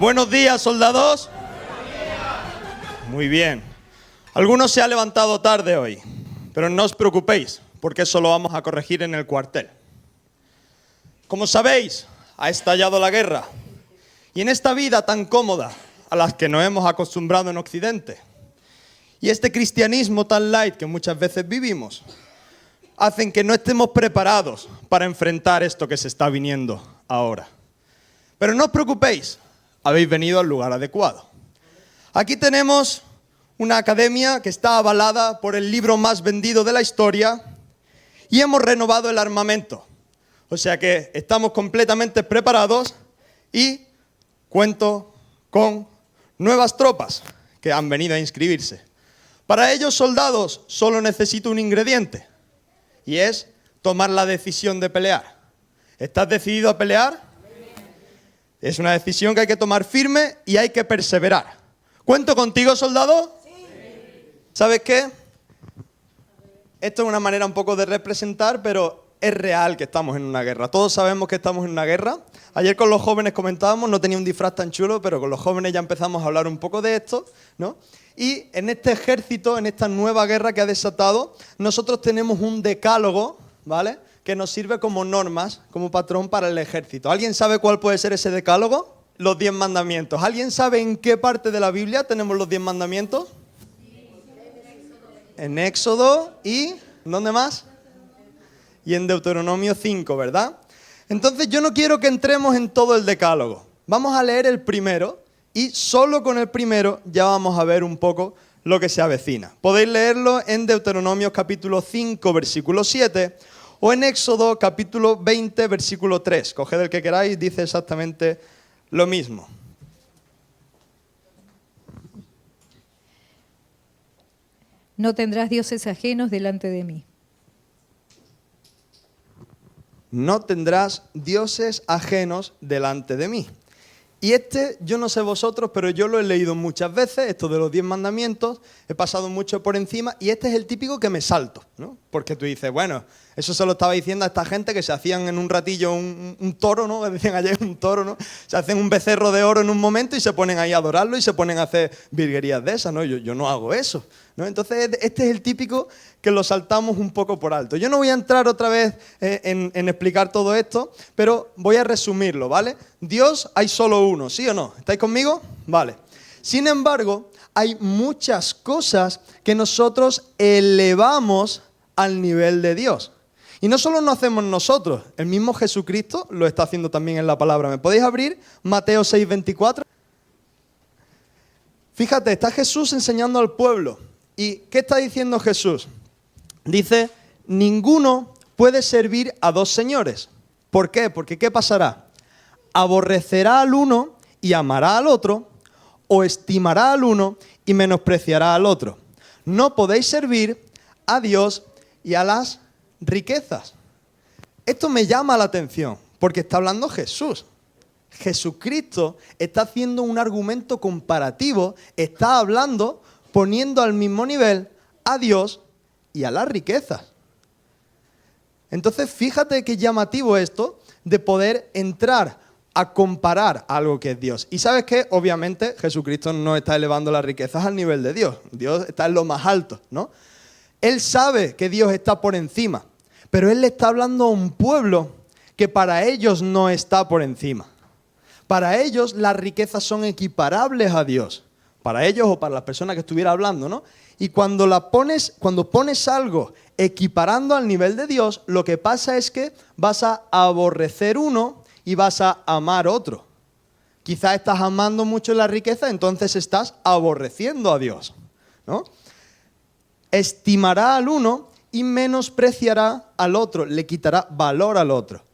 Buenos días, soldados. Muy bien. Algunos se han levantado tarde hoy, pero no os preocupéis, porque eso lo vamos a corregir en el cuartel. Como sabéis, ha estallado la guerra. Y en esta vida tan cómoda a la que nos hemos acostumbrado en Occidente, y este cristianismo tan light que muchas veces vivimos, hacen que no estemos preparados para enfrentar esto que se está viniendo ahora. Pero no os preocupéis, habéis venido al lugar adecuado. Aquí tenemos una academia que está avalada por el libro más vendido de la historia y hemos renovado el armamento. O sea que estamos completamente preparados y cuento con nuevas tropas que han venido a inscribirse. Para ellos, soldados, solo necesito un ingrediente y es tomar la decisión de pelear. ¿Estás decidido a pelear? Es una decisión que hay que tomar firme y hay que perseverar. ¿Cuento contigo, soldado? Sí. ¿Sabes qué? Esto es una manera un poco de representar, pero es real que estamos en una guerra. Todos sabemos que estamos en una guerra. Ayer con los jóvenes comentábamos, no tenía un disfraz tan chulo, pero con los jóvenes ya empezamos a hablar un poco de esto, ¿no? Y en este ejército, en esta nueva guerra que ha desatado, nosotros tenemos un decálogo, ¿vale?, que nos sirve como normas, como patrón para el ejército. ¿Alguien sabe cuál puede ser ese decálogo? Los 10 mandamientos. ¿Alguien sabe en qué parte de la Biblia tenemos los 10 mandamientos? En Éxodo y... ¿dónde más? Y en Deuteronomio 5, ¿verdad? Entonces yo no quiero que entremos en todo el decálogo. Vamos a leer el primero y solo con el primero ya vamos a ver un poco lo que se avecina. Podéis leerlo en Deuteronomio capítulo 5, versículo 7... o en Éxodo capítulo 20, versículo 3. Coged el que queráis, dice exactamente lo mismo. No tendrás dioses ajenos delante de mí. No tendrás dioses ajenos delante de mí. Y yo no sé vosotros, pero yo lo he leído muchas veces, esto de los 10 mandamientos, he pasado mucho por encima, y este es el típico que me salto, ¿no? Porque tú dices, bueno, eso se lo estaba diciendo a esta gente que se hacían en un ratillo un toro, ¿no? Que decían ayer un toro, ¿no? Se hacen un becerro de oro en un momento y se ponen ahí a adorarlo y se ponen a hacer virguerías de esas, ¿no? Yo no hago eso, ¿no? Entonces este es el típico que lo saltamos un poco por alto. Yo no voy a entrar otra vez en explicar todo esto, pero voy a resumirlo, ¿vale? Dios hay solo uno, ¿sí o no? ¿Estáis conmigo? Vale. Sin embargo, hay muchas cosas que nosotros elevamos al nivel de Dios. Y no solo lo hacemos nosotros, el mismo Jesucristo lo está haciendo también en la palabra. ¿Me podéis abrir Mateo 6:24? Fíjate, está Jesús enseñando al pueblo. ¿Y qué está diciendo Jesús? Dice, ninguno puede servir a dos señores. ¿Por qué? Porque ¿qué pasará? Aborrecerá al uno y amará al otro, o estimará al uno y menospreciará al otro. No podéis servir a Dios y a las riquezas. Esto me llama la atención, porque está hablando Jesús. Jesucristo está haciendo un argumento comparativo, está hablando, poniendo al mismo nivel a Dios y a las riquezas. Entonces, fíjate qué llamativo esto de poder entrar a comparar algo que es Dios. Y ¿sabes qué? Obviamente, Jesucristo no está elevando las riquezas al nivel de Dios. Dios está en lo más alto, ¿no? Él sabe que Dios está por encima, pero Él le está hablando a un pueblo que para ellos no está por encima. Para ellos las riquezas son equiparables a Dios. Para ellos o para las personas que estuviera hablando, ¿no? Y cuando pones algo equiparando al nivel de Dios, lo que pasa es que vas a aborrecer uno y vas a amar otro. Quizás estás amando mucho la riqueza, entonces estás aborreciendo a Dios, ¿no? Estimará al uno y menospreciará al otro, le quitará valor al otro.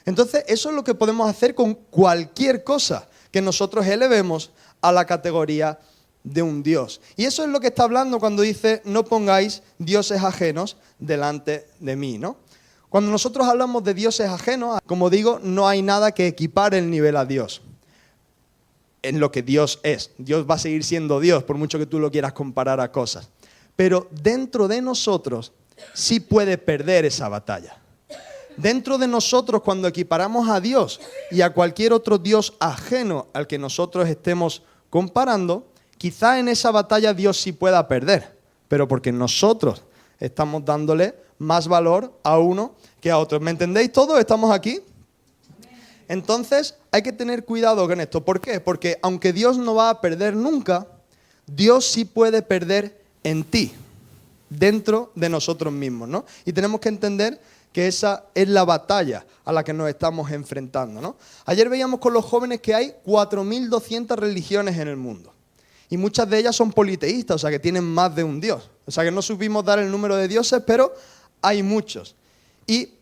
Entonces, eso es lo que podemos hacer con cualquier cosa que nosotros elevemos a la categoría de un Dios. Y eso es lo que está hablando cuando dice, no pongáis dioses ajenos delante de mí, ¿no? Cuando nosotros hablamos de dioses ajenos, como digo, no hay nada que equipare el nivel a Dios. En lo que Dios es. Dios va a seguir siendo Dios, por mucho que tú lo quieras comparar a cosas. Pero dentro de nosotros sí puede perder esa batalla. dentro de nosotros, cuando equiparamos a Dios y a cualquier otro Dios ajeno al que nosotros estemos comparando, quizá en esa batalla Dios sí pueda perder, pero porque nosotros estamos dándole más valor a uno que a otro. ¿Me entendéis todos? ¿Estamos aquí? Entonces hay que tener cuidado con esto. ¿Por qué? Porque aunque Dios no va a perder nunca, Dios sí puede perder en ti, dentro de nosotros mismos, ¿no? Y tenemos que entender que esa es la batalla a la que nos estamos enfrentando, ¿no? Ayer veíamos con los jóvenes que hay 4.200 religiones en el mundo. Y muchas de ellas son politeístas, o sea que tienen más de un Dios. O sea que no supimos dar el número de dioses, pero hay muchos. Y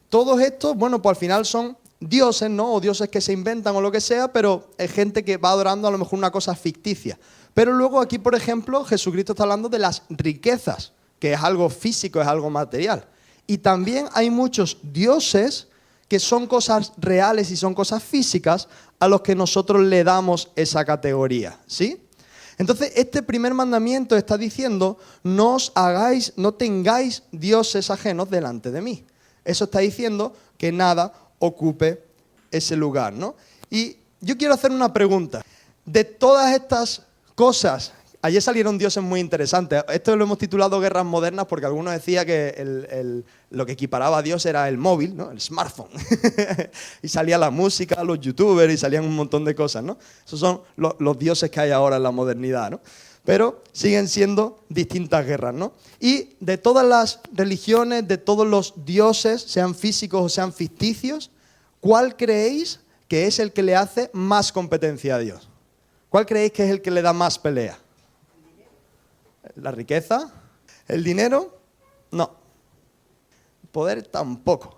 todos estos, bueno, pues al final son dioses, ¿no? O dioses que se inventan o lo que sea, pero es gente que va adorando a lo mejor una cosa ficticia. Pero luego aquí, por ejemplo, Jesucristo está hablando de las riquezas, que es algo físico, es algo material. Y también hay muchos dioses que son cosas reales y son cosas físicas a los que nosotros le damos esa categoría, ¿sí? Entonces, este primer mandamiento está diciendo, no tengáis dioses ajenos delante de mí. Eso está diciendo que nada ocupe ese lugar, ¿no? Y yo quiero hacer una pregunta. De todas estas cosas, ayer salieron dioses muy interesantes. Esto lo hemos titulado Guerras Modernas porque algunos decían que lo que equiparaba a Dios era el móvil, ¿no? El smartphone. Y salía la música, los youtubers y salían un montón de cosas, ¿no? Esos son los dioses que hay ahora en la modernidad, ¿no? Pero siguen siendo distintas guerras, ¿no? Y de todas las religiones, de todos los dioses, sean físicos o sean ficticios, ¿cuál creéis que es el que le hace más competencia a Dios? ¿Cuál creéis que es el que le da más pelea? ¿La riqueza? ¿El dinero? No. ¿El poder? Tampoco.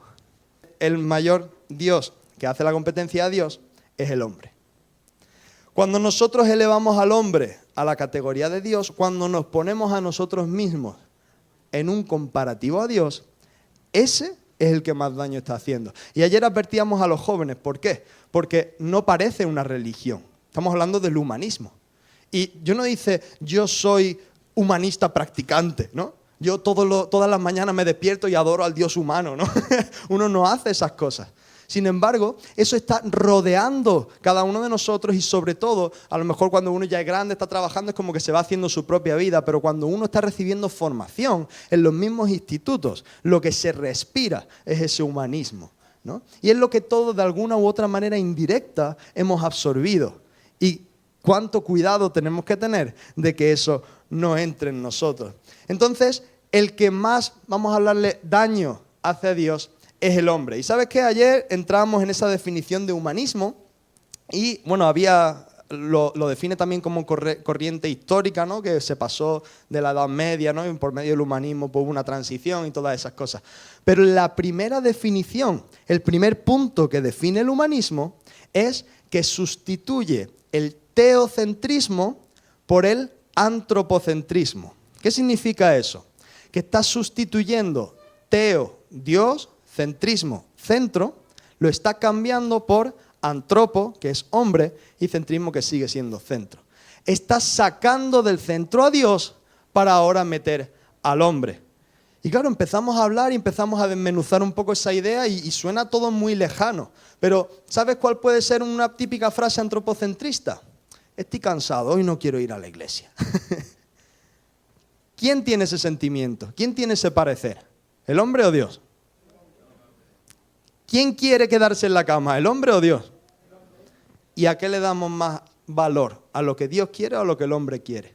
El mayor Dios que hace la competencia a Dios es el hombre. Cuando nosotros elevamos al hombre a la categoría de Dios, cuando nos ponemos a nosotros mismos en un comparativo a Dios, ese es el que más daño está haciendo. Y ayer advertíamos a los jóvenes, ¿por qué? Porque no parece una religión. Estamos hablando del humanismo. Y yo no dice, yo soy humanista practicante, ¿no? Yo todas las mañanas me despierto y adoro al Dios humano, ¿no? Uno no hace esas cosas. Sin embargo, eso está rodeando cada uno de nosotros y sobre todo, a lo mejor cuando uno ya es grande, está trabajando, es como que se va haciendo su propia vida, pero cuando uno está recibiendo formación en los mismos institutos, lo que se respira es ese humanismo, ¿no? Y es lo que todos de alguna u otra manera indirecta hemos absorbido. Y cuánto cuidado tenemos que tener de que eso no entre en nosotros. Entonces, el que más, vamos a hablarle, daño hace a Dios es el hombre. Y sabes que ayer entramos en esa definición de humanismo y, bueno, lo define también como corriente histórica, ¿no? Que se pasó de la Edad Media, ¿no? Y por medio del humanismo pues, hubo una transición y todas esas cosas. Pero la primera definición, el primer punto que define el humanismo es que sustituye el teocentrismo por el antropocentrismo. ¿Qué significa eso? Que está sustituyendo teo, Dios, centrismo, centro, lo está cambiando por antropo, que es hombre, y centrismo, que sigue siendo centro. Está sacando del centro a Dios para ahora meter al hombre. Y claro, empezamos a hablar y empezamos a desmenuzar un poco esa idea y suena todo muy lejano. Pero ¿sabes cuál puede ser una típica frase antropocentrista? Estoy cansado, hoy no quiero ir a la iglesia. ¿Quién tiene ese sentimiento? ¿Quién tiene ese parecer? ¿El hombre o Dios? ¿Quién quiere quedarse en la cama? ¿El hombre o Dios? ¿Y a qué le damos más valor? ¿A lo que Dios quiere o a lo que el hombre quiere?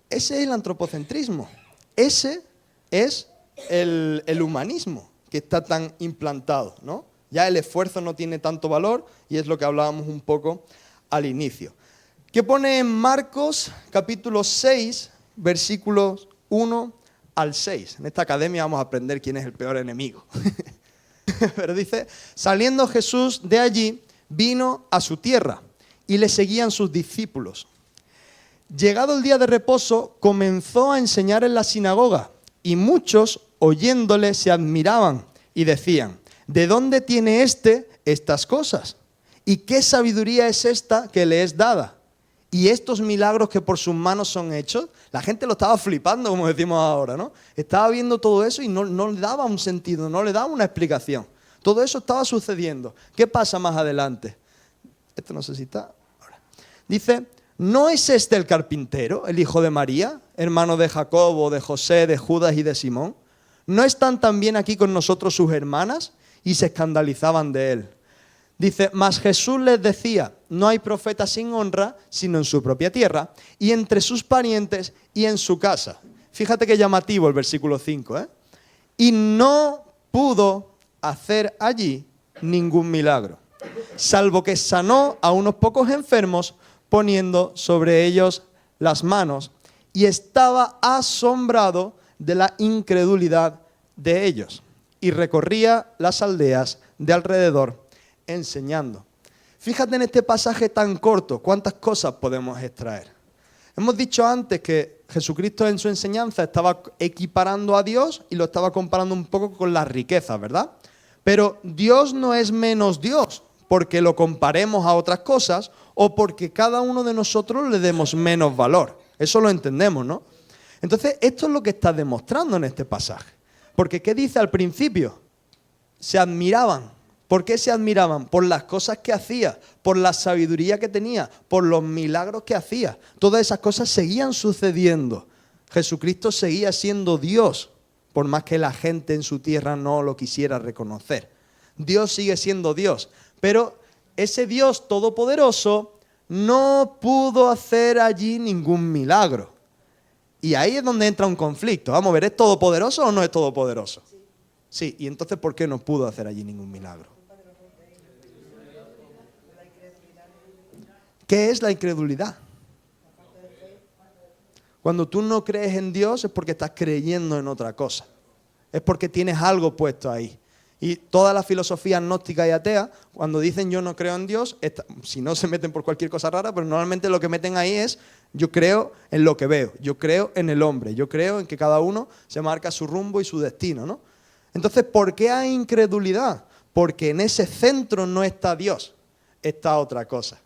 Ese es el antropocentrismo. Ese es el humanismo que está tan implantado, ¿no? Ya el esfuerzo no tiene tanto valor y es lo que hablábamos un poco al inicio. ¿Qué pone en Marcos capítulo 6, versículos 1 al 6? En esta academia vamos a aprender quién es el peor enemigo. Pero dice, saliendo Jesús de allí, vino a su tierra y le seguían sus discípulos. Llegado el día de reposo, comenzó a enseñar en la sinagoga y muchos, oyéndole, se admiraban y decían, ¿de dónde tiene estas cosas? ¿Y qué sabiduría es esta que le es dada? Y estos milagros que por sus manos son hechos, la gente lo estaba flipando, como decimos ahora, ¿no? Estaba viendo todo eso y no le daba un sentido, no le daba una explicación. Todo eso estaba sucediendo. ¿Qué pasa más adelante? Esto no sé si está ahora. Dice, ¿no es este el carpintero, el hijo de María, hermano de Jacobo, de José, de Judas y de Simón? ¿No están también aquí con nosotros sus hermanas? Y se escandalizaban de él. Dice, mas Jesús les decía, no hay profeta sin honra, sino en su propia tierra, y entre sus parientes y en su casa. Fíjate qué llamativo el versículo 5, ¿eh? Y no pudo hacer allí ningún milagro, salvo que sanó a unos pocos enfermos, poniendo sobre ellos las manos, y estaba asombrado de la incredulidad de ellos, y recorría las aldeas de alrededor, enseñando. Fíjate en este pasaje tan corto, cuántas cosas podemos extraer. Hemos dicho antes que Jesucristo en su enseñanza estaba equiparando a Dios y lo estaba comparando un poco con las riquezas, ¿verdad? Pero Dios no es menos Dios porque lo comparemos a otras cosas o porque cada uno de nosotros le demos menos valor. Eso lo entendemos, ¿no? Entonces, esto es lo que está demostrando en este pasaje. Porque, ¿qué dice al principio? Se admiraban. ¿Por qué se admiraban? Por las cosas que hacía, por la sabiduría que tenía, por los milagros que hacía. Todas esas cosas seguían sucediendo. Jesucristo seguía siendo Dios, por más que la gente en su tierra no lo quisiera reconocer. Dios sigue siendo Dios, pero ese Dios todopoderoso no pudo hacer allí ningún milagro. Y ahí es donde entra un conflicto. Vamos a ver, ¿es todopoderoso o no es todopoderoso? Sí, y entonces ¿por qué no pudo hacer allí ningún milagro? ¿Qué es la incredulidad? Cuando tú no crees en Dios es porque estás creyendo en otra cosa. Es porque tienes algo puesto ahí. Y todas las filosofías gnósticas y ateas, cuando dicen yo no creo en Dios, si no se meten por cualquier cosa rara, pero normalmente lo que meten ahí es yo creo en lo que veo, yo creo en el hombre, yo creo en que cada uno se marca su rumbo y su destino, ¿no? Entonces, ¿por qué hay incredulidad? Porque en ese centro no está Dios, está otra cosa.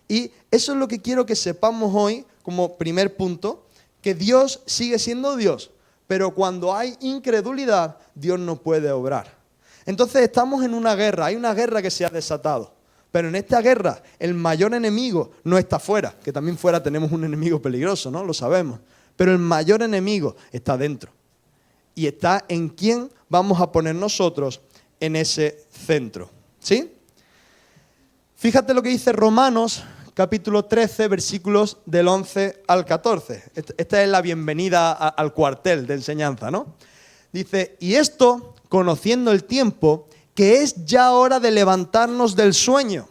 Y eso es lo que quiero que sepamos hoy como primer punto, que Dios sigue siendo Dios, pero cuando hay incredulidad, Dios no puede obrar. Entonces estamos en una guerra, hay una guerra que se ha desatado, pero en esta guerra el mayor enemigo no está fuera, que también fuera tenemos un enemigo peligroso, ¿no? Lo sabemos, pero el mayor enemigo está dentro y está en quién vamos a poner nosotros en ese centro, ¿sí? Fíjate lo que dice Romanos capítulo 13, versículos del 11 al 14. Esta es la bienvenida al cuartel de enseñanza, ¿no? Dice, y esto, conociendo el tiempo, que es ya hora de levantarnos del sueño,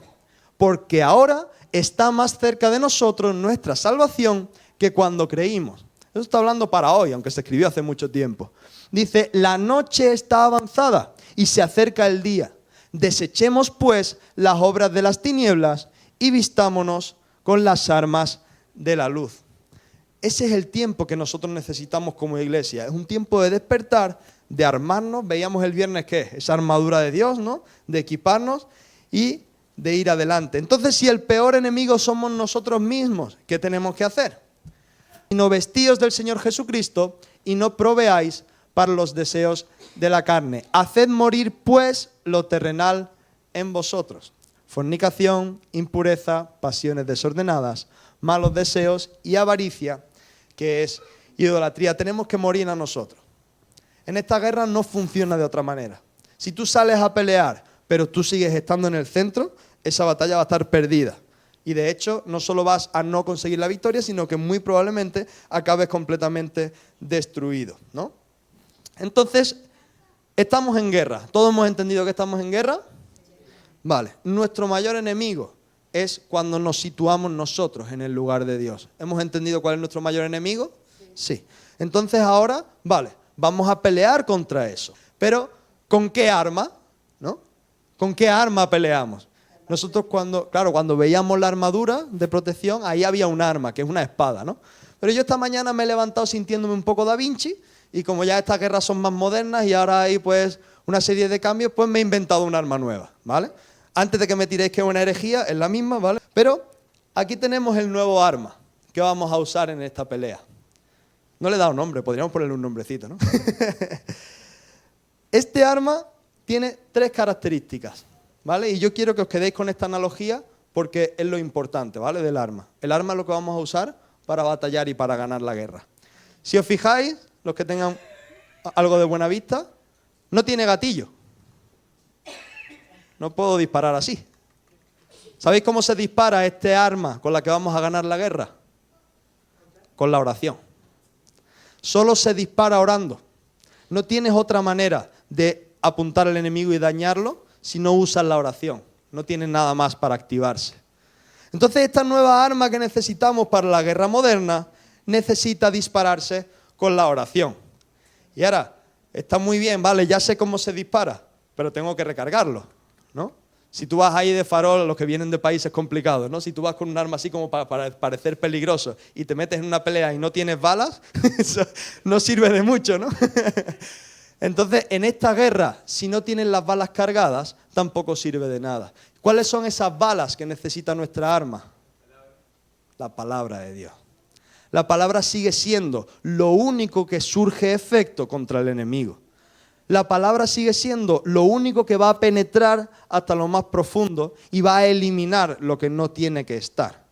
porque ahora está más cerca de nosotros nuestra salvación que cuando creímos. Eso está hablando para hoy, aunque se escribió hace mucho tiempo. Dice, la noche está avanzada y se acerca el día. Desechemos pues las obras de las tinieblas y vistámonos con las armas de la luz. Ese es el tiempo que nosotros necesitamos como iglesia. Es un tiempo de despertar, de armarnos. Veíamos el viernes ¿qué? Esa armadura de Dios, ¿no? De equiparnos y de ir adelante. Entonces, si el peor enemigo somos nosotros mismos, ¿qué tenemos que hacer? No vestíos del Señor Jesucristo y no proveáis para los deseos de la carne. Haced morir pues lo terrenal en vosotros. Fornicación, impureza, pasiones desordenadas, malos deseos y avaricia, que es idolatría. Tenemos que morir a nosotros. En esta guerra no funciona de otra manera. Si tú sales a pelear, pero tú sigues estando en el centro, esa batalla va a estar perdida. Y de hecho, no solo vas a no conseguir la victoria, sino que muy probablemente acabes completamente destruido, ¿no? Entonces, estamos en guerra. ¿Todos hemos entendido que estamos en guerra? Vale. Nuestro mayor enemigo es cuando nos situamos nosotros en el lugar de Dios. ¿Hemos entendido cuál es nuestro mayor enemigo? Sí. Entonces ahora, vale, vamos a pelear contra eso. Pero, ¿con qué arma? ¿No? ¿Con qué arma peleamos? Nosotros cuando veíamos la armadura de protección, ahí había un arma, que es una espada, ¿no? Pero yo esta mañana me he levantado sintiéndome un poco Da Vinci, y como ya estas guerras son más modernas y ahora hay pues una serie de cambios, pues me he inventado un arma nueva, ¿vale? Antes de que me tiréis que es una herejía, es la misma, ¿vale? Pero aquí tenemos el nuevo arma que vamos a usar en esta pelea. No le he dado nombre, podríamos ponerle un nombrecito, ¿no? Este arma tiene 3 características, ¿vale? Y yo quiero que os quedéis con esta analogía porque es lo importante, ¿vale? Del arma. El arma es lo que vamos a usar para batallar y para ganar la guerra. Si os fijáis, los que tengan algo de buena vista, no tiene gatillo. No puedo disparar así. ¿Sabéis cómo se dispara este arma con la que vamos a ganar la guerra? Con la oración. Solo se dispara orando. No tienes otra manera de apuntar al enemigo y dañarlo si no usas la oración. No tienes nada más para activarse. Entonces esta nueva arma que necesitamos para la guerra moderna necesita dispararse con la oración. Y ahora, está muy bien, vale, ya sé cómo se dispara, pero tengo que recargarlo, ¿no? Si tú vas ahí de farol, los que vienen de países complicados, ¿no? Si tú vas con un arma así como para parecer peligroso y te metes en una pelea y no tienes balas, eso no sirve de mucho, ¿no? Entonces, en esta guerra, si no tienes las balas cargadas, tampoco sirve de nada. ¿Cuáles son esas balas que necesita nuestra arma? La palabra de Dios. La palabra sigue siendo lo único que surge efecto contra el enemigo. La palabra sigue siendo lo único que va a penetrar hasta lo más profundo y va a eliminar lo que no tiene que estar.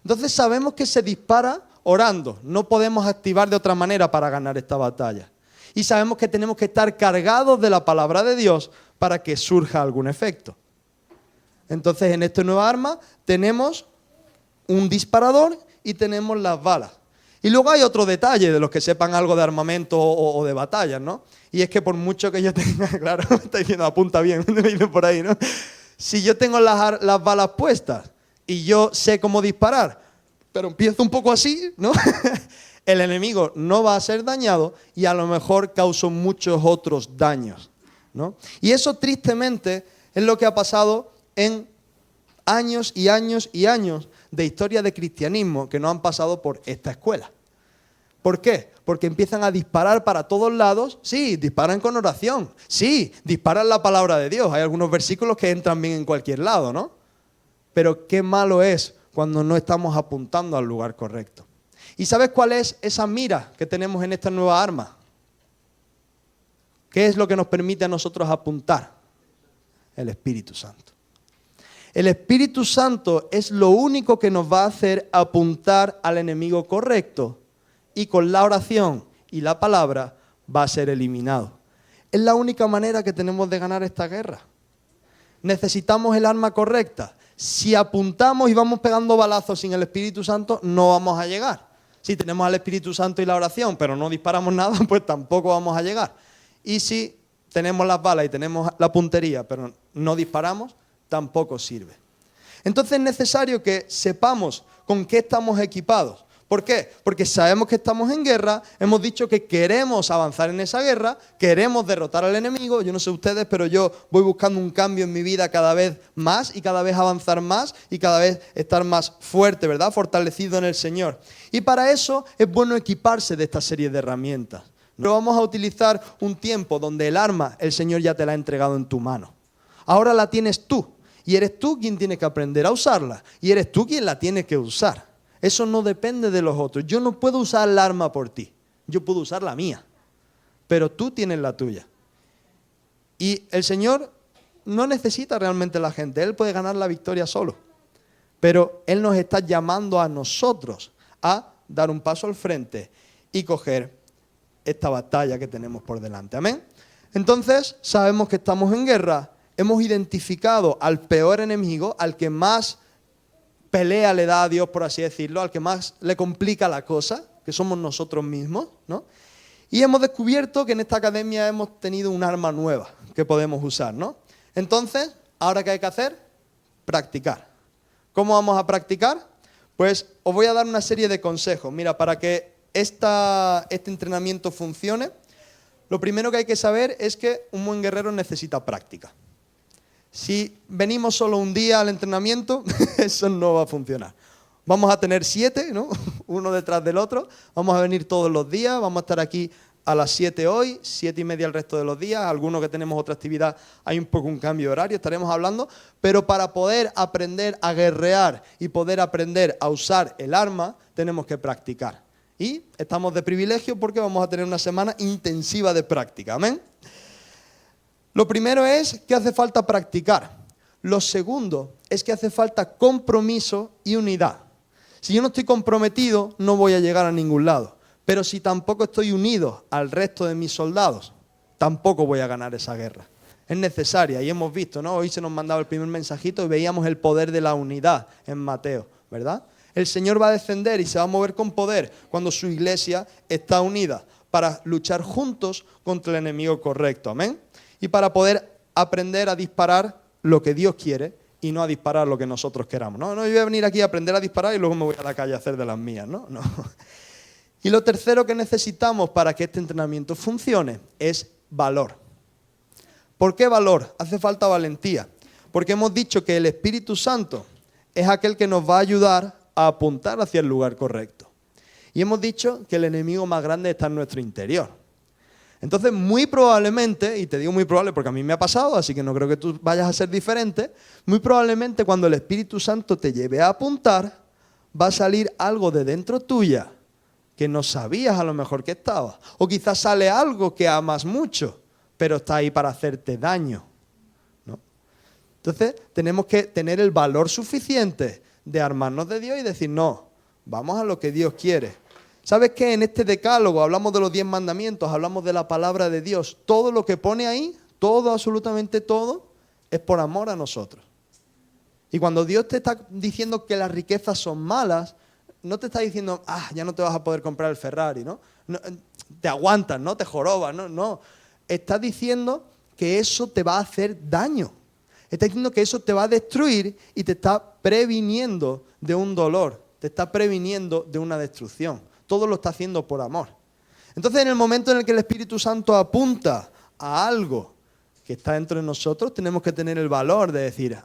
Entonces sabemos que se dispara orando. No podemos activar de otra manera para ganar esta batalla. Y sabemos que tenemos que estar cargados de la palabra de Dios para que surja algún efecto. Entonces en esta nueva arma tenemos un disparador y tenemos las balas. Y luego hay otro detalle de los que sepan algo de armamento o de batallas, ¿no? Y es que por mucho que yo tenga, claro, me está diciendo, apunta bien, me dicen por ahí, ¿no? Si yo tengo las balas puestas y yo sé cómo disparar, pero empiezo un poco así, ¿no? El enemigo no va a ser dañado y a lo mejor causo muchos otros daños, ¿no? Y eso tristemente es lo que ha pasado en años y años y años de historia de cristianismo que no han pasado por esta escuela. ¿Por qué? Porque empiezan a disparar para todos lados. Sí, disparan con oración. Sí, disparan la palabra de Dios. Hay algunos versículos que entran bien en cualquier lado, ¿no? Pero qué malo es cuando no estamos apuntando al lugar correcto. ¿Y sabes cuál es esa mira que tenemos en esta nueva arma? ¿Qué es lo que nos permite a nosotros apuntar? El Espíritu Santo. El Espíritu Santo es lo único que nos va a hacer apuntar al enemigo correcto y con la oración y la palabra va a ser eliminado. Es la única manera que tenemos de ganar esta guerra. Necesitamos el arma correcta. Si apuntamos y vamos pegando balazos sin el Espíritu Santo, no vamos a llegar. Si tenemos al Espíritu Santo y la oración, pero no disparamos nada, pues tampoco vamos a llegar. Y si tenemos las balas y tenemos la puntería, pero no disparamos, tampoco sirve. Entonces es necesario que sepamos con qué estamos equipados. ¿Por qué? Porque sabemos que estamos en guerra, hemos dicho que queremos avanzar en esa guerra, queremos derrotar al enemigo. Yo no sé ustedes, pero yo voy buscando un cambio en mi vida cada vez más y cada vez avanzar más y cada vez estar más fuerte, ¿verdad? Fortalecido en el Señor. Y para eso es bueno equiparse de esta serie de herramientas. Pero vamos a utilizar un tiempo donde el arma, el Señor ya te la ha entregado en tu mano. Ahora la tienes tú. Y eres tú quien tiene que aprender a usarla. Y eres tú quien la tiene que usar. Eso no depende de los otros. Yo no puedo usar el arma por ti. Yo puedo usar la mía. Pero tú tienes la tuya. Y el Señor no necesita realmente la gente. Él puede ganar la victoria solo. Pero Él nos está llamando a nosotros a dar un paso al frente y coger esta batalla que tenemos por delante. Amén. Entonces, sabemos que estamos en guerra. Hemos identificado al peor enemigo, al que más pelea le da a Dios, por así decirlo, al que más le complica la cosa, que somos nosotros mismos, ¿no? Y hemos descubierto que en esta academia hemos tenido un arma nueva que podemos usar, ¿no? Entonces, ¿ahora qué hay que hacer? Practicar. ¿Cómo vamos a practicar? Pues os voy a dar una serie de consejos. Mira, para que este entrenamiento funcione, lo primero que hay que saber es que un buen guerrero necesita práctica. Si venimos solo un día al entrenamiento, eso no va a funcionar. Vamos a tener 7, ¿no? Uno detrás del otro. Vamos a venir todos los días, vamos a estar aquí a las 7 hoy, 7:30 el resto de los días. Algunos que tenemos otra actividad, hay un poco un cambio de horario, estaremos hablando. Pero para poder aprender a guerrear y poder aprender a usar el arma, tenemos que practicar. Y estamos de privilegio porque vamos a tener una semana intensiva de práctica. Amén. Lo primero es que hace falta practicar. Lo segundo es que hace falta compromiso y unidad. Si yo no estoy comprometido, no voy a llegar a ningún lado. Pero si tampoco estoy unido al resto de mis soldados, tampoco voy a ganar esa guerra. Es necesaria y hemos visto, ¿no? Hoy se nos mandaba el primer mensajito y veíamos el poder de la unidad en Mateo, ¿verdad? El Señor va a descender y se va a mover con poder cuando su iglesia está unida para luchar juntos contra el enemigo correcto, amén. Y para poder aprender a disparar lo que Dios quiere y no a disparar lo que nosotros queramos. No, yo voy a venir aquí a aprender a disparar y luego me voy a la calle a hacer de las mías, ¿no? Y lo tercero que necesitamos para que este entrenamiento funcione es valor. ¿Por qué valor? Hace falta valentía. Porque hemos dicho que el Espíritu Santo es aquel que nos va a ayudar a apuntar hacia el lugar correcto. Y hemos dicho que el enemigo más grande está en nuestro interior. Entonces, muy probablemente, y te digo muy probable porque a mí me ha pasado, así que no creo que tú vayas a ser diferente, muy probablemente cuando el Espíritu Santo te lleve a apuntar, va a salir algo de dentro tuya que no sabías a lo mejor que estaba. O quizás sale algo que amas mucho, pero está ahí para hacerte daño, ¿no? Entonces, tenemos que tener el valor suficiente de armarnos de Dios y decir, no, vamos a lo que Dios quiere. ¿Sabes qué? En este decálogo hablamos de los 10 mandamientos, hablamos de la palabra de Dios. Todo lo que pone ahí, todo, absolutamente todo, es por amor a nosotros. Y cuando Dios te está diciendo que las riquezas son malas, no te está diciendo, ya no te vas a poder comprar el Ferrari, ¿no? Te aguantas, ¿no? Te jorobas, no. Está diciendo que eso te va a hacer daño. Está diciendo que eso te va a destruir y te está previniendo de un dolor, te está previniendo de una destrucción. Todo lo está haciendo por amor. Entonces, en el momento en el que el Espíritu Santo apunta a algo que está dentro de nosotros, tenemos que tener el valor de decir,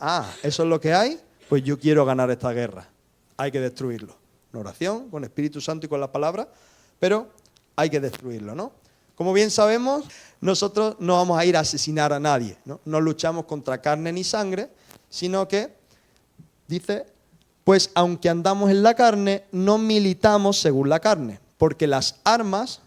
eso es lo que hay, pues yo quiero ganar esta guerra. Hay que destruirlo. En oración, con el Espíritu Santo y con la palabra, pero hay que destruirlo, ¿no? Como bien sabemos, nosotros no vamos a ir a asesinar a nadie, ¿no? No luchamos contra carne ni sangre, sino que, dice, pues aunque andamos en la carne, no militamos según la carne, porque las armas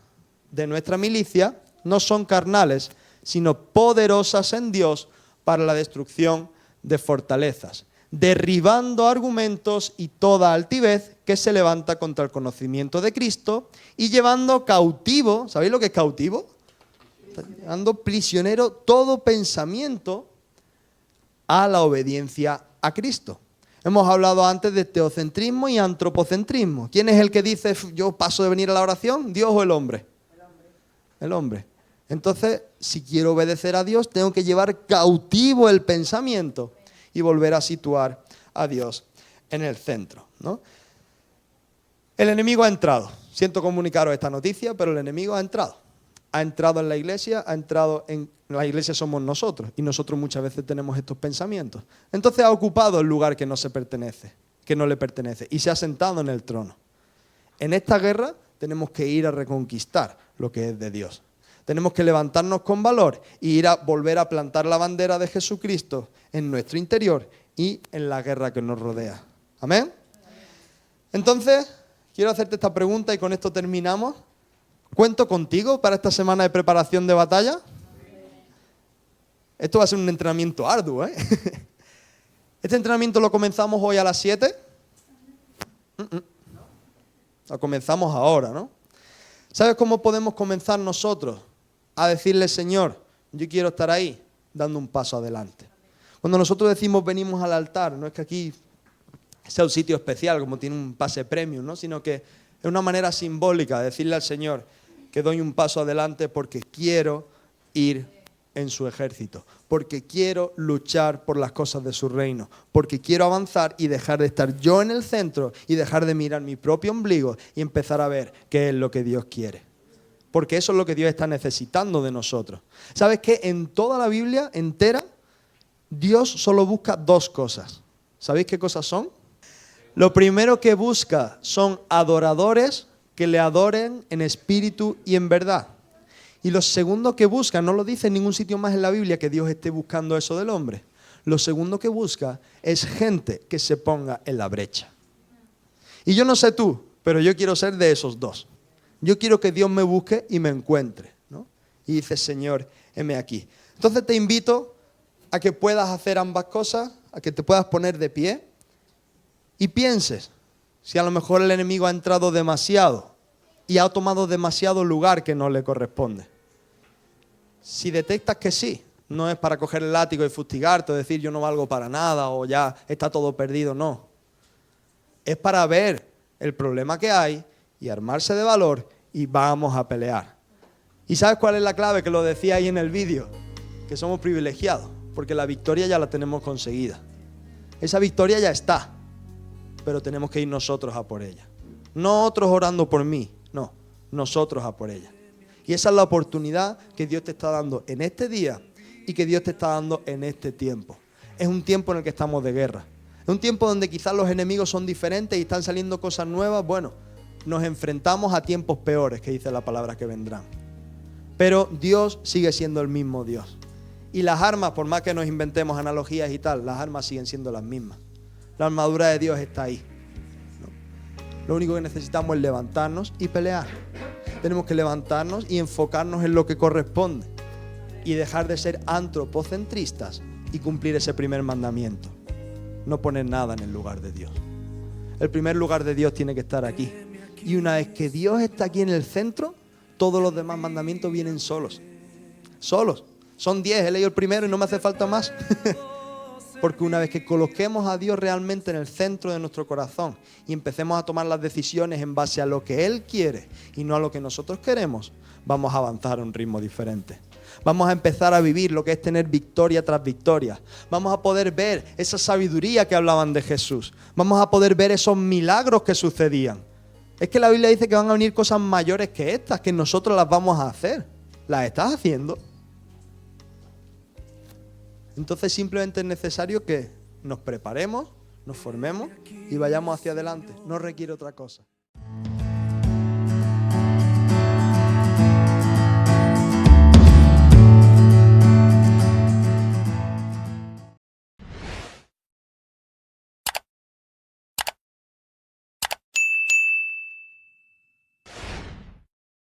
de nuestra milicia no son carnales, sino poderosas en Dios para la destrucción de fortalezas, derribando argumentos y toda altivez que se levanta contra el conocimiento de Cristo y llevando cautivo, ¿sabéis lo que es cautivo? Llevando prisionero todo pensamiento a la obediencia a Cristo. Hemos hablado antes de teocentrismo y antropocentrismo. ¿Quién es el que dice, yo paso de venir a la oración? ¿Dios o el hombre? El hombre. Entonces, si quiero obedecer a Dios, tengo que llevar cautivo el pensamiento y volver a situar a Dios en el centro, ¿no? El enemigo ha entrado. Siento comunicaros esta noticia, pero el enemigo ha entrado. Ha entrado en la iglesia, ha entrado en la iglesia somos nosotros y nosotros muchas veces tenemos estos pensamientos. Entonces ha ocupado el lugar que no le pertenece y se ha sentado en el trono. En esta guerra tenemos que ir a reconquistar lo que es de Dios. Tenemos que levantarnos con valor y ir a volver a plantar la bandera de Jesucristo en nuestro interior y en la guerra que nos rodea. ¿Amén? Entonces, quiero hacerte esta pregunta y con esto terminamos. ¿Cuento contigo para esta semana de preparación de batalla? Esto va a ser un entrenamiento arduo, ¿eh? Este entrenamiento lo comenzamos hoy a las 7. Lo comenzamos ahora, ¿no? ¿Sabes cómo podemos comenzar nosotros a decirle, Señor, yo quiero estar ahí, dando un paso adelante? Cuando nosotros decimos venimos al altar, no es que aquí sea un sitio especial, como tiene un pase premium, ¿no? Sino que es una manera simbólica de decirle al Señor que doy un paso adelante porque quiero ir en su ejército, porque quiero luchar por las cosas de su reino, porque quiero avanzar y dejar de estar yo en el centro y dejar de mirar mi propio ombligo y empezar a ver qué es lo que Dios quiere. Porque eso es lo que Dios está necesitando de nosotros. ¿Sabes qué? En toda la Biblia entera, Dios solo busca dos cosas. ¿Sabéis qué cosas son? Lo primero que busca son adoradores que le adoren en espíritu y en verdad. Y lo segundo que busca, no lo dice en ningún sitio más en la Biblia que Dios esté buscando eso del hombre. Lo segundo que busca es gente que se ponga en la brecha. Y yo no sé tú, pero yo quiero ser de esos dos. Yo quiero que Dios me busque y me encuentre, ¿no? Y dice, Señor, heme aquí. Entonces te invito a que puedas hacer ambas cosas, a que te puedas poner de pie y pienses si a lo mejor el enemigo ha entrado demasiado y ha tomado demasiado lugar que no le corresponde. Si detectas que sí, no es para coger el látigo y fustigarte o decir yo no valgo para nada o ya está todo perdido, no. Es para ver el problema que hay y armarse de valor y vamos a pelear. ¿Y sabes cuál es la clave? Que lo decía ahí en el vídeo, que somos privilegiados, porque la victoria ya la tenemos conseguida. Esa victoria ya está, pero tenemos que ir nosotros a por ella. No otros orando por mí, no, nosotros a por ella. Y esa es la oportunidad que Dios te está dando en este día y que Dios te está dando en este tiempo. Es un tiempo en el que estamos de guerra. Es un tiempo donde quizás los enemigos son diferentes y están saliendo cosas nuevas. Bueno, nos enfrentamos a tiempos peores, que dice la palabra que vendrán. Pero Dios sigue siendo el mismo Dios. Y las armas, por más que nos inventemos analogías y tal, las armas siguen siendo las mismas. La armadura de Dios está ahí, ¿no? Lo único que necesitamos es levantarnos y pelear. Tenemos que levantarnos y enfocarnos en lo que corresponde. Y dejar de ser antropocentristas y cumplir ese primer mandamiento. No poner nada en el lugar de Dios. El primer lugar de Dios tiene que estar aquí. Y una vez que Dios está aquí en el centro, todos los demás mandamientos vienen solos. Solos. Son 10, he leído el primero y no me hace falta más. Porque una vez que coloquemos a Dios realmente en el centro de nuestro corazón y empecemos a tomar las decisiones en base a lo que Él quiere y no a lo que nosotros queremos, vamos a avanzar a un ritmo diferente. Vamos a empezar a vivir lo que es tener victoria tras victoria. Vamos a poder ver esa sabiduría que hablaban de Jesús. Vamos a poder ver esos milagros que sucedían. Es que la Biblia dice que van a venir cosas mayores que estas, que nosotros las vamos a hacer. ¿Las estás haciendo? Entonces simplemente es necesario que nos preparemos, nos formemos y vayamos hacia adelante. No requiere otra cosa.